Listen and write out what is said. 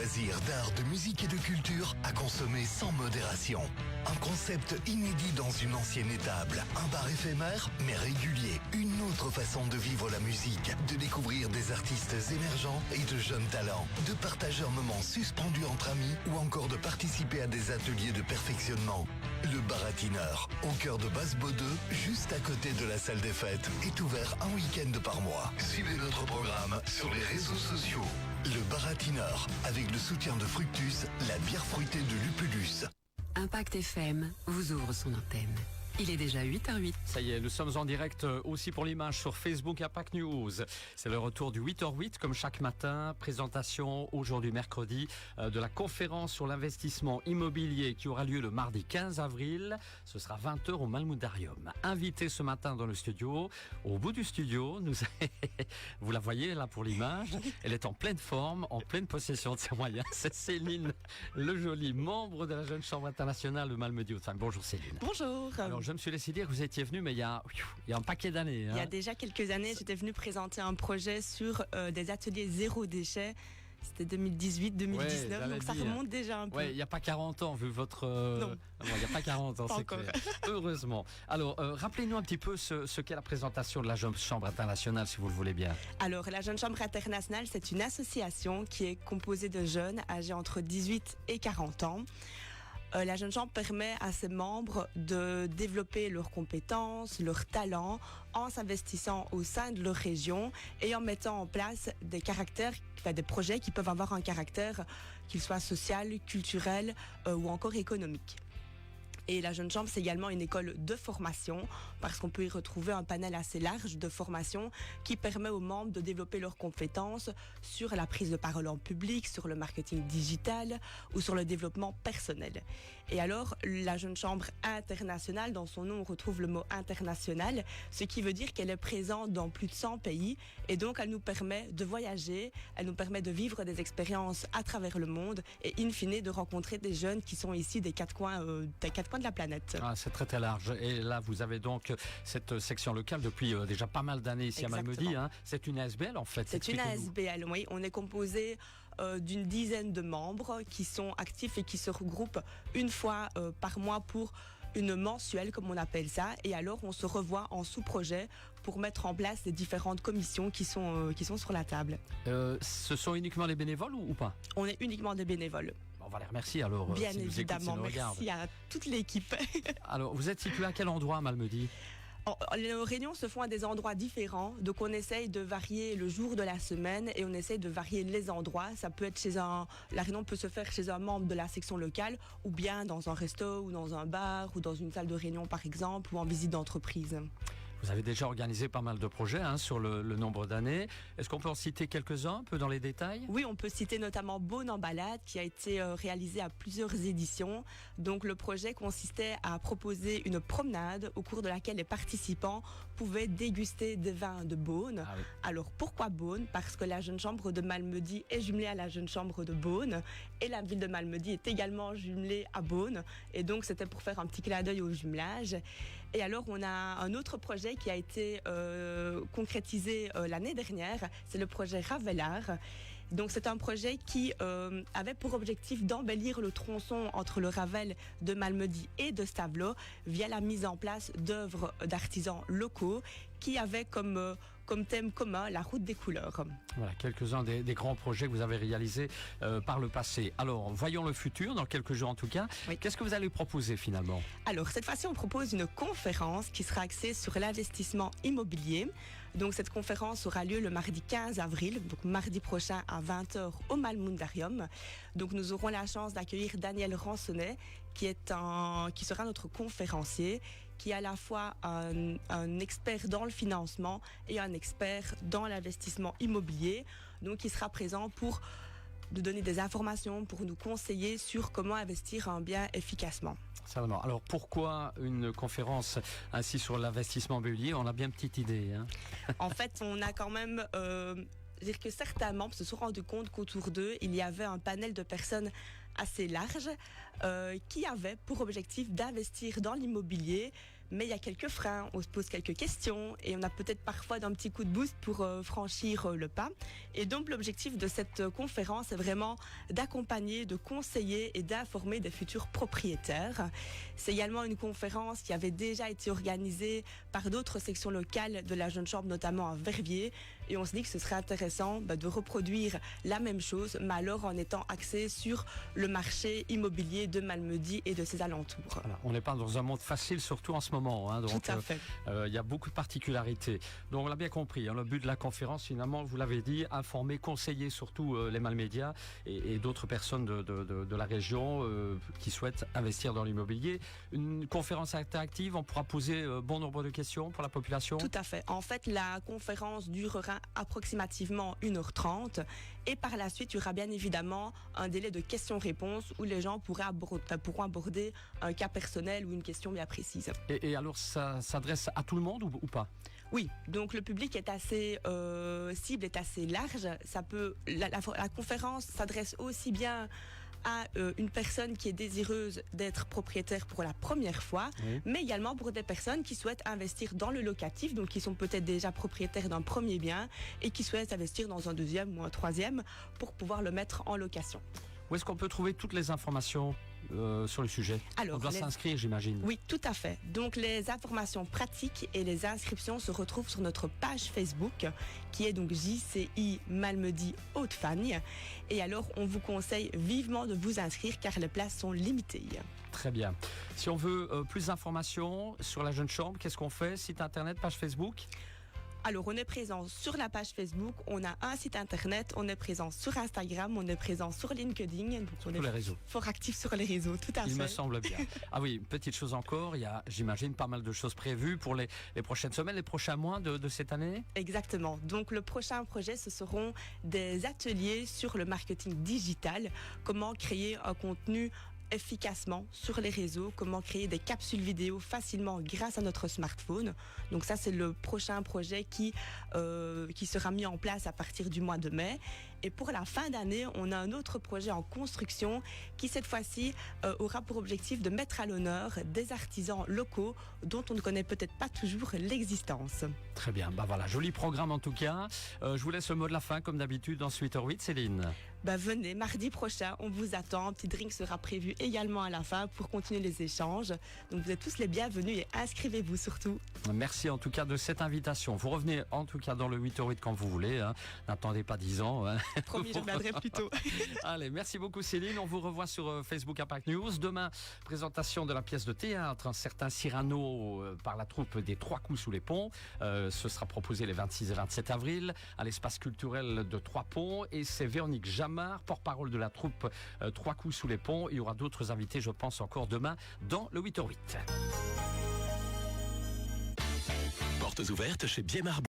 loisirs, d'art, de musique et de culture à consommer sans modération. Un concept inédit dans une ancienne étable. Un bar éphémère, mais régulier. Une autre façon de vivre la musique, de découvrir des artistes émergents et de jeunes talents, de partager un moment suspendu entre amis ou encore de participer à des ateliers de perfectionnement. Le Baratineur, au cœur de Basse-Baudeux, juste à côté de la salle des fêtes, est ouvert un week-end par mois. Suivez notre programme sur les réseaux sociaux. Le Baratineur, avec le soutien de Fructus, la bière fruitée de Lupulus. Impact FM vous ouvre son antenne. Il est déjà 8h08. Ça y est, nous sommes en direct aussi pour l'image sur Facebook Impact News. C'est le retour du 8h08 comme chaque matin. Présentation aujourd'hui mercredi de la conférence sur l'investissement immobilier qui aura lieu le mardi 15 avril. Ce sera 20h au Malmundarium. Invité ce matin dans le studio. Au bout du studio, vous la voyez là pour l'image. Elle est en pleine forme, en pleine possession de ses moyens. C'est Céline Lejoly, membre de la Jeune Chambre internationale de Malmedy-Haute-Saône. Bonjour Céline. Bonjour. Alors, je me suis laissé dire que vous étiez venu, mais il y a un paquet d'années. Hein. Il y a déjà quelques années, j'étais venue présenter un projet sur des ateliers zéro déchet. C'était 2018-2019, donc ça remonte déjà un peu. Ouais, il n'y a pas 40 ans, vu votre... Non. Il n'y a pas 40 ans, c'est clair. Heureusement. Alors, rappelez-nous un petit peu ce qu'est la présentation de la Jeune Chambre internationale, si vous le voulez bien. Alors, la Jeune Chambre internationale, c'est une association qui est composée de jeunes âgés entre 18 et 40 ans. La Jeune Chambre permet à ses membres de développer leurs compétences, leurs talents, en s'investissant au sein de leur région et en mettant en place des projets qui peuvent avoir un caractère, qu'il soit social, culturel ou encore économique. Et la Jeune Chambre, c'est également une école de formation parce qu'on peut y retrouver un panel assez large de formation qui permet aux membres de développer leurs compétences sur la prise de parole en public, sur le marketing digital ou sur le développement personnel. Et alors, la Jeune Chambre internationale, dans son nom, on retrouve le mot international, ce qui veut dire qu'elle est présente dans plus de 100 pays et donc elle nous permet de voyager, elle nous permet de vivre des expériences à travers le monde et in fine de rencontrer des jeunes qui sont ici des quatre coins de la planète. Ah, c'est très très large. Et là, vous avez donc cette section locale depuis déjà pas mal d'années ici. Exactement. À Malmedy. Hein. C'est une ASBL en fait. C'est une ASBL, oui. On est composé d'une dizaine de membres qui sont actifs et qui se regroupent une fois par mois pour une mensuelle, comme on appelle ça. Et alors, on se revoit en sous-projet pour mettre en place les différentes commissions qui sont sur la table. Ce sont uniquement les bénévoles ou pas? On est uniquement des bénévoles. On va les remercier alors. Bien évidemment, merci à toute l'équipe. Alors, vous êtes situé à quel endroit à Malmedy? Les réunions se font à des endroits différents, donc on essaye de varier le jour de la semaine et on essaye de varier les endroits. Ça peut être la réunion peut se faire chez un membre de la section locale ou bien dans un resto ou dans un bar ou dans une salle de réunion par exemple ou en visite d'entreprise. Vous avez déjà organisé pas mal de projets sur le nombre d'années. Est-ce qu'on peut en citer quelques-uns, un peu dans les détails? Oui, on peut citer notamment Beaune en balade, qui a été réalisé à plusieurs éditions. Donc le projet consistait à proposer une promenade au cours de laquelle les participants pouvaient déguster des vins de Beaune. Ah oui. Alors pourquoi Beaune? Parce que la Jeune Chambre de Malmedy est jumelée à la Jeune Chambre de Beaune et la ville de Malmedy est également jumelée à Beaune. Et donc c'était pour faire un petit clin d'œil au jumelage. Et alors on a un autre projet qui a été concrétisé l'année dernière, c'est le projet Ravelard. Donc c'est un projet qui avait pour objectif d'embellir le tronçon entre le Ravel de Malmedy et de Stavelot via la mise en place d'œuvres d'artisans locaux qui avaient comme thème commun la route des couleurs. Voilà, quelques-uns des grands projets que vous avez réalisés par le passé. Alors, voyons le futur, dans quelques jours en tout cas. Oui. Qu'est-ce que vous allez proposer finalement? Alors, cette fois-ci, on propose une conférence qui sera axée sur l'investissement immobilier. Donc, cette conférence aura lieu le mardi 15 avril, donc mardi prochain à 20h au Malmundarium. Donc, nous aurons la chance d'accueillir Daniel Ransonnet, qui sera notre conférencier, qui est à la fois un expert dans le financement et un expert dans l'investissement immobilier. Donc, il sera présent pour nous donner des informations, pour nous conseiller sur comment investir un bien efficacement. Certainement. Alors, pourquoi une conférence ainsi sur l'investissement immobilier? On a bien une petite idée. Hein. En fait, on a quand même... dire que certains membres se sont rendus compte qu'autour d'eux, il y avait un panel de personnes assez large qui avaient pour objectif d'investir dans l'immobilier, mais il y a quelques freins, on se pose quelques questions et on a peut-être parfois d'un petit coup de boost pour franchir le pas. Et donc l'objectif de cette conférence est vraiment d'accompagner, de conseiller et d'informer des futurs propriétaires. C'est également une conférence qui avait déjà été organisée par d'autres sections locales de la Jeune Chambre, notamment à Verviers. Et on se dit que ce serait intéressant de reproduire la même chose, mais alors en étant axé sur le marché immobilier de Malmedy et de ses alentours. Voilà, on n'est pas dans un monde facile, surtout en ce moment. Hein, donc, tout à fait. Il y a beaucoup de particularités. Donc on l'a bien compris. Hein, le but de la conférence, finalement, vous l'avez dit, informer, conseiller surtout les Malmédias et d'autres personnes de la région qui souhaitent investir dans l'immobilier. Une conférence interactive, on pourra poser bon nombre de questions pour la population. Tout à fait. En fait, la conférence durera approximativement 1h30 et par la suite, il y aura bien évidemment un délai de questions-réponses où les gens pourront aborder un cas personnel ou une question bien précise. Et alors, ça s'adresse à tout le monde ou pas ? Oui, donc le public est assez cible, est assez large. La conférence s'adresse aussi bien à une personne qui est désireuse d'être propriétaire pour la première fois, oui, mais également pour des personnes qui souhaitent investir dans le locatif, donc qui sont peut-être déjà propriétaires d'un premier bien et qui souhaitent investir dans un deuxième ou un troisième pour pouvoir le mettre en location. Où est-ce qu'on peut trouver toutes les informations sur le sujet? Alors, on doit s'inscrire, j'imagine. Oui, tout à fait. Donc les informations pratiques et les inscriptions se retrouvent sur notre page Facebook qui est donc JCI Malmedy Haute-Fagne. Et alors, on vous conseille vivement de vous inscrire car les places sont limitées. Très bien. Si on veut plus d'informations sur la Jeune Chambre, qu'est-ce qu'on fait? Site internet, page Facebook? Alors, on est présent sur la page Facebook, on a un site internet, on est présent sur Instagram, on est présent sur LinkedIn. Donc on est les réseaux. Fort actif sur les réseaux, tout à fait. Il me semble bien. Ah oui, petite chose encore, il y a, j'imagine, pas mal de choses prévues pour les prochaines semaines, les prochains mois de cette année? Exactement. Donc, le prochain projet, ce seront des ateliers sur le marketing digital, comment créer un contenu efficacement sur les réseaux, comment créer des capsules vidéo facilement grâce à notre smartphone. Donc ça, c'est le prochain projet qui sera mis en place à partir du mois de mai. Et pour la fin d'année, on a un autre projet en construction qui, cette fois-ci, aura pour objectif de mettre à l'honneur des artisans locaux dont on ne connaît peut-être pas toujours l'existence. Très bien. Bah voilà, joli programme en tout cas. Je vous laisse le mot de la fin, comme d'habitude, dans 8h08, Céline. Venez, mardi prochain, on vous attend. Un petit drink sera prévu également à la fin pour continuer les échanges. Donc vous êtes tous les bienvenus et inscrivez-vous surtout. Merci en tout cas de cette invitation. Vous revenez en tout cas dans le 8h08 quand vous voulez. Hein. N'attendez pas 10 ans. Hein. Promis, je reviendrai plus tôt. Allez, merci beaucoup Céline. On vous revoit sur Facebook Impact News. Demain, présentation de la pièce de théâtre, un certain Cyrano par la troupe des Trois Coups sous les Ponts. Ce sera proposé les 26 et 27 avril à l'espace culturel de Trois Ponts. Et c'est Véronique Jamard, porte-parole de la troupe Trois Coups sous les Ponts. Il y aura d'autres invités, je pense, encore demain dans le 8h08. Portes ouvertes chez Biemar.